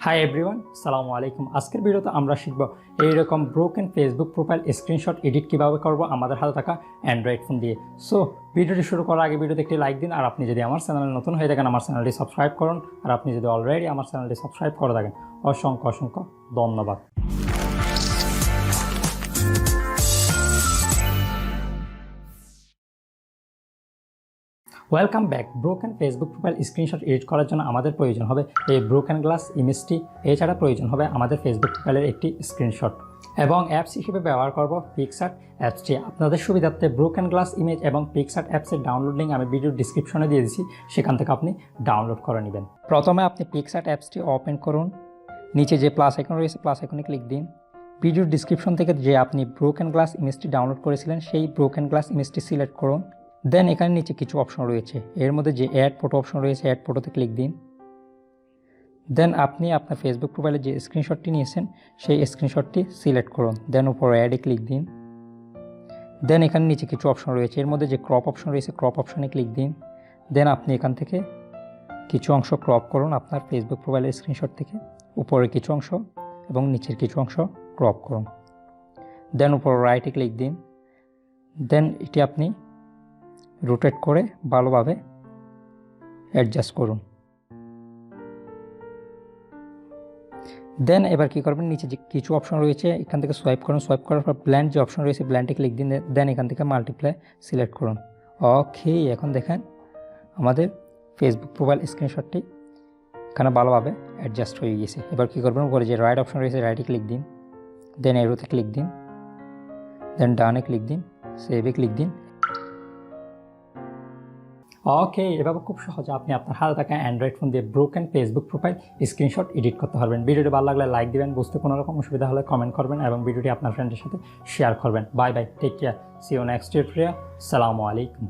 Hi everyone, সালামু আলাইকুম। আজকের ভিডিওতে আমরা শিখব এইরকম broken Facebook profile screenshot edit কীভাবে করব আমাদের হাতে থাকা অ্যান্ড্রয়েড ফোন দিয়ে। সো ভিডিওটি শুরু করার আগে ভিডিওতে একটি লাইক দিন, আর আপনি যদি আমার চ্যানেলে নতুন হয়ে থাকেন আমার চ্যানেলটি সাবস্ক্রাইব করুন, আর আপনি যদি অলরেডি আমার চ্যানেলটি সাবস্ক্রাইব করে থাকেন অসংখ্য অসংখ্য ধন্যবাদ। Welcome back. Broken Facebook profile screenshot edit করার জন্য আমাদের প্রয়োজন হবে এই ব্রোকেন গ্লাস ইমেজটি। এছাড়া প্রয়োজন হবে আমাদের ফেসবুক প্রোফাইলের একটি স্ক্রিনশট, এবং অ্যাপস হিসেবে ব্যবহার করব PicsArt অ্যাপসটি। আপনাদের সুবিধার্থে ব্রোকেন গ্লাস ইমেজ এবং PicsArt অ্যাপসের ডাউনলোড লিঙ্ক আমি ভিডিওর ডিসক্রিপশনে দিয়ে দিচ্ছি, সেখান থেকে আপনি ডাউনলোড করে নেবেন। প্রথমে আপনি PicsArt অ্যাপসটি ওপেন করুন, নিচে যে প্লাস আইকন রয়েছে প্লাস আইকনে ক্লিক দিন। ভিডিওর ডিসক্রিপশন থেকে যে আপনি ব্রোকেন গ্লাস ইমেজটি ডাউনলোড করেছিলেন সেই ব্রোকেন গ্লাস ইমেজটি সিলেক্ট করুন। দেন এখানে নিচে কিছু অপশন রয়েছে, এর মধ্যে যে অ্যাড ফটো অপশন রয়েছে অ্যাড ফটোতে ক্লিক দিন। দেন আপনি আপনার ফেসবুক প্রোফাইলে যে স্ক্রিনশটটি নিয়েছেন সেই স্ক্রিনশটটি সিলেক্ট করুন। দেন উপর অ্যাডে ক্লিক দিন। দেন এখানে নিচে কিছু অপশন রয়েছে, এর মধ্যে যে ক্রপ অপশন রয়েছে ক্রপ অপশনে ক্লিক দিন। দেন আপনি এখান থেকে কিছু অংশ ক্রপ করুন আপনার ফেসবুক প্রোফাইলের স্ক্রিনশট থেকে, উপরের কিছু অংশ এবং নিচের কিছু অংশ ক্রপ করুন। দেন উপর রাইটে ক্লিক দিন। দেন এটি আপনি রোটেট করে ভালোভাবে অ্যাডজাস্ট করুন। দেন এবার কী করবেন, নিচে যে কিছু অপশন রয়েছে এখান থেকে সোয়াইপ করুন। সোয়াইপ করার পর ব্ল্যান্ড যে অপশন রয়েছে ব্ল্যান্ডে ক্লিক দিন। দেন এখান থেকে মাল্টিপ্লাই সিলেক্ট করুন। ওকে, এখন দেখেন আমাদের ফেসবুক প্রোফাইল স্ক্রিনশটটি এখানে ভালোভাবে অ্যাডজাস্ট হয়ে গেছে। এবার কী করবেন, উপরে যে রাইট অপশন রয়েছে রাইটে ক্লিক দিন। দেন এরোতে ক্লিক দিন। দেন ডানে ক্লিক দিন, সেভে ক্লিক দিন। ওকে, এভাবে খুব সহজে আপনি আপনার হাতে থাকা অ্যান্ড্রয়েড ফোন দিয়ে broken Facebook profile screenshot edit করতে পারবেন। ভিডিওটি ভালো লাগলে লাইক দিবেন, বুঝতে কোনো রকম অসুবিধা হলে কমেন্ট করবেন, এবং ভিডিওটি আপনার ফ্রেন্ডের সাথে শেয়ার করবেন। Bye bye, take care, see you next tutorial. সালামু আলাইকুম।